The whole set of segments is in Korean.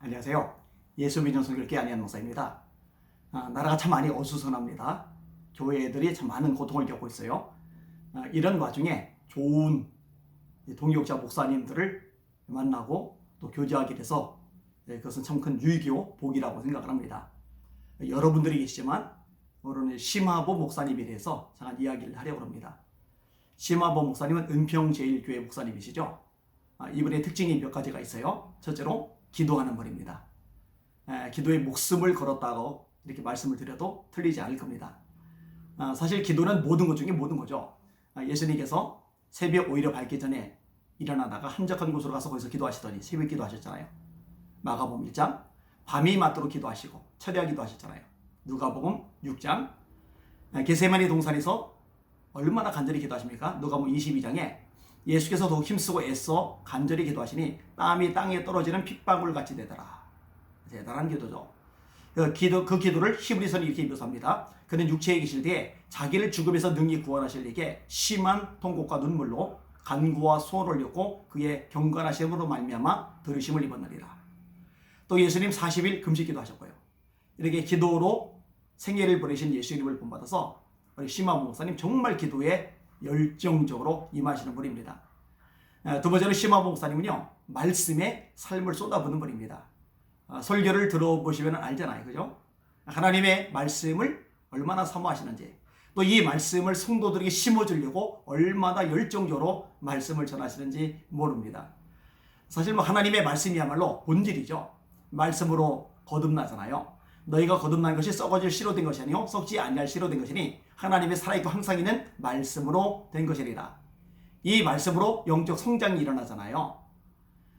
안녕하세요. 예수 믿는 성결교회 안희한 목사입니다. 나라가 참 많이 어수선합니다. 교회들이 참 많은 고통을 겪고 있어요. 이런 와중에 좋은 동역자 목사님들을 만나고 또 교제하게 돼서 그것은 참 큰 유익이요 복이라고 생각을 합니다. 여러분들이 계시지만 오늘 심화보 목사님에 대해서 잠깐 이야기를 하려고 합니다. 심화보 목사님은 은평제일교회 목사님이시죠. 이분의 특징이 몇 가지가 있어요. 첫째로 기도하는 분입니다. 기도에 목숨을 걸었다고 이렇게 말씀을 드려도 틀리지 않을 겁니다. 사실 기도는 모든 것 중에 모든 거죠. 예수님께서 새벽 오히려 밝기 전에 일어나다가 한적한 곳으로 가서 거기서 기도하시더니 새벽 기도하셨잖아요. 마가복음 1장 밤이 맞도록 기도하시고 철야 기도하셨잖아요. 누가복음 6장 겟세마니 동산에서 얼마나 간절히 기도하십니까? 누가복음 22장에 예수께서 더욱 힘쓰고 애써 간절히 기도하시니 땀이 땅에 떨어지는 핏방울 같이 되더라. 대단한 기도죠. 그 기도를 히브리서는 이렇게 묘사합니다. 그는 육체에 계실 때에 자기를 죽음에서 능히 구원하실 이에게 심한 통곡과 눈물로 간구와 소원을 올렸고 그의 경건하심으로 말미암아 들으심을 입었느니라. 또 예수님 40일 금식 기도하셨고요. 이렇게 기도로 생애를 보내신 예수님을 본받아서 우리 심화보 목사님 정말 기도에 열정적으로 임하시는 분입니다. 두 번째로 심화보 목사님은요, 말씀에 삶을 쏟아붓는 분입니다. 설교를 들어보시면 알잖아요. 그죠? 하나님의 말씀을 얼마나 사모하시는지, 또 이 말씀을 성도들에게 심어주려고 얼마나 열정적으로 말씀을 전하시는지 모릅니다. 사실 하나님의 말씀이야말로 본질이죠. 말씀으로 거듭나잖아요. 너희가 거듭난 것이 썩어질 씨로 된 것이 아니요 썩지 아니할 씨로 된 것이니 하나님의 살아있고 항상 있는 말씀으로 된 것이리라. 이 말씀으로 영적 성장이 일어나잖아요.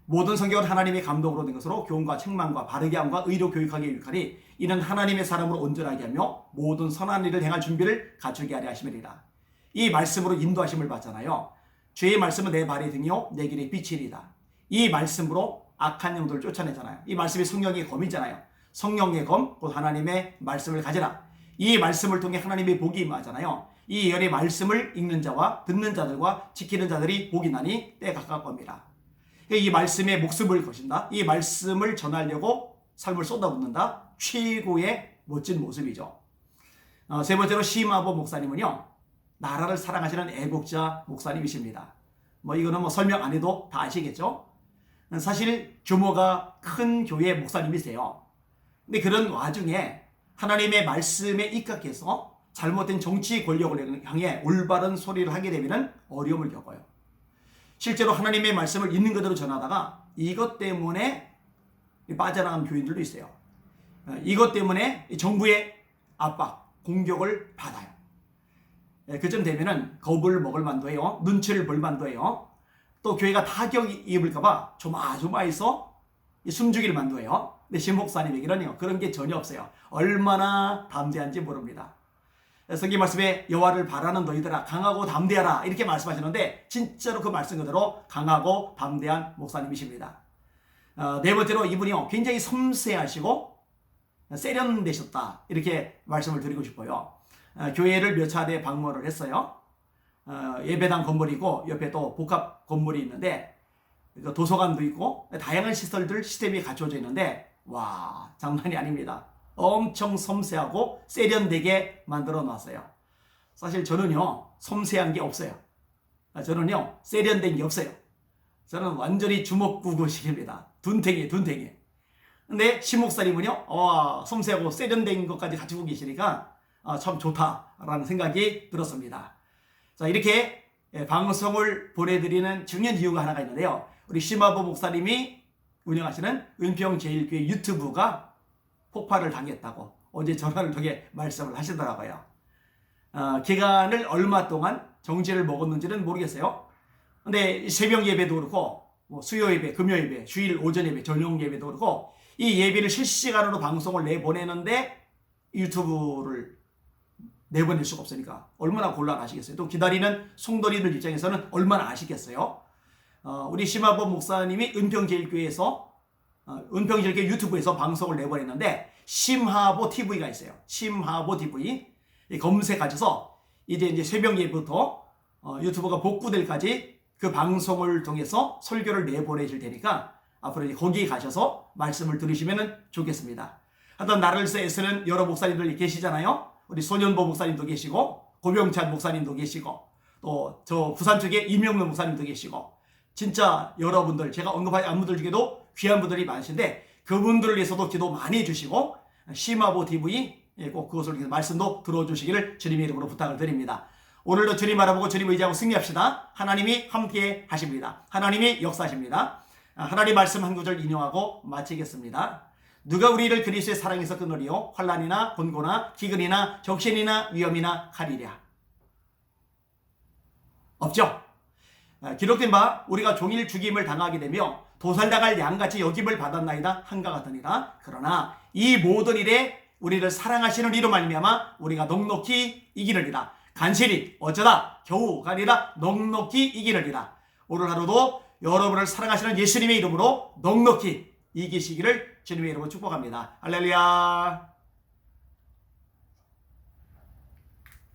모든 성경은 하나님의 감동으로 된 것으로 교훈과 책망과 바르게 함과 의로 교육하게 유익하니 이는 하나님의 사람으로 온전하게 하며 모든 선한 일을 행할 준비를 갖추게 하려 하심이리라. 이 말씀으로 인도하심을 받잖아요. 주의 말씀은 내 발의 등이요 내 길의 빛이리다. 이 말씀으로 악한 영들을 쫓아내잖아요. 이 말씀이 성령의 검이잖아요. 성령의 검, 곧 하나님의 말씀을 가지라. 이 말씀을 통해 하나님의 복이 임하잖아요. 이 예언의 말씀을 읽는 자와 듣는 자들과 지키는 자들이 복이 나니 때 가까울 겁니다. 이 말씀에 목숨을 거신다. 이 말씀을 전하려고 삶을 쏟아붓는다. 최고의 멋진 모습이죠. 세 번째로 심화보 목사님은요, 나라를 사랑하시는 애국자 목사님이십니다. 이거는 설명 안 해도 다 아시겠죠? 사실 규모가 큰 교회 목사님이세요. 근데 그런 와중에 하나님의 말씀에 입각해서 잘못된 정치 권력을 향해 올바른 소리를 하게 되면 어려움을 겪어요. 실제로 하나님의 말씀을 있는 그대로 전하다가 이것 때문에 빠져나간 교인들도 있어요. 이것 때문에 정부의 압박, 공격을 받아요. 그쯤 되면은 겁을 먹을 만도 해요. 눈치를 볼 만도 해요. 또 교회가 타격이 입을까봐 조마조마해서 숨죽일 만도 해요. 근데 심 목사님에게는요, 그런 게 전혀 없어요. 얼마나 담대한지 모릅니다. 성경 말씀에 여호와를 바라는 너희들아 강하고 담대하라 이렇게 말씀하시는데 진짜로 그 말씀 그대로 강하고 담대한 목사님이십니다. 네 번째로 이분이요, 굉장히 섬세하시고 세련되셨다 이렇게 말씀을 드리고 싶어요. 교회를 몇 차례 방문을 했어요. 예배당 건물이고 옆에 또 복합 건물이 있는데 도서관도 있고 다양한 시스템이 갖춰져 있는데 와, 장난이 아닙니다. 엄청 섬세하고 세련되게 만들어 놨어요. 사실 저는요, 섬세한 게 없어요. 저는요, 세련된 게 없어요. 저는 완전히 주먹구구식입니다. 둔탱이. 근데 심목사님은요, 섬세하고 세련된 것까지 갖추고 계시니까 참 좋다라는 생각이 들었습니다. 자, 이렇게 방송을 보내드리는 중요한 이유가 하나가 있는데요. 우리 심화보 목사님이 운영하시는 은평제일교회 유튜브가 폭발을 당했다고 어제 전화를 통해 말씀을 하시더라고요. 기간을 얼마 동안 정지를 먹었는지는 모르겠어요. 근데 새벽 예배도 그렇고 수요 예배, 금요 예배, 주일 오전 예배, 저녁 예배도 그렇고 이 예배를 실시간으로 방송을 내보내는데 유튜브를 내보낼 수가 없으니까 얼마나 곤란하시겠어요. 또 기다리는 성도님들 입장에서는 얼마나 아시겠어요. 우리 심화보 목사님이 은평제일교회에서 은평제일교회 유튜브에서 방송을 내보냈는데 심화보 TV가 있어요. 심화보 TV 검색하셔서 이제 새벽 예부터 유튜브가 복구될까지 그 방송을 통해서 설교를 내보내실 테니까 앞으로 이제 거기 가셔서 말씀을 들으시면 좋겠습니다. 하여튼 나를 애쓰는 여러 목사님들 계시잖아요. 우리 손현보 목사님도 계시고 고병찬 목사님도 계시고 또 저 부산 쪽에 임영래 목사님도 계시고 진짜 여러분들 제가 언급한 안무들 중에도 귀한 분들이 많으신데 그분들을 위해서도 기도 많이 해주시고 심화보 TV 꼭 그것을 위해서 말씀도 들어주시기를 주님의 이름으로 부탁을 드립니다. 오늘도 주님 알아보고 주님 의지하고 승리합시다. 하나님이 함께 하십니다. 하나님이 역사하십니다. 하나님 말씀 한 구절 인용하고 마치겠습니다. 누가 우리를 그리스도의 사랑에서 끊으리요? 환난이나 곤고나 기근이나 적신이나 위험이나 칼이랴. 없죠. 기록된 바 우리가 종일 죽임을 당하게 되며 도살당할 양같이 여김을 받았나이다 한가 같으니라. 그러나 이 모든 일에 우리를 사랑하시는 이로 말미암아 우리가 넉넉히 이기느니라. 간신히 어쩌다 겨우가 아니라 넉넉히 이기느니라. 오늘 하루도 여러분을 사랑하시는 예수님의 이름으로 넉넉히 이기시기를 주님의 이름으로 축복합니다. 할렐루야.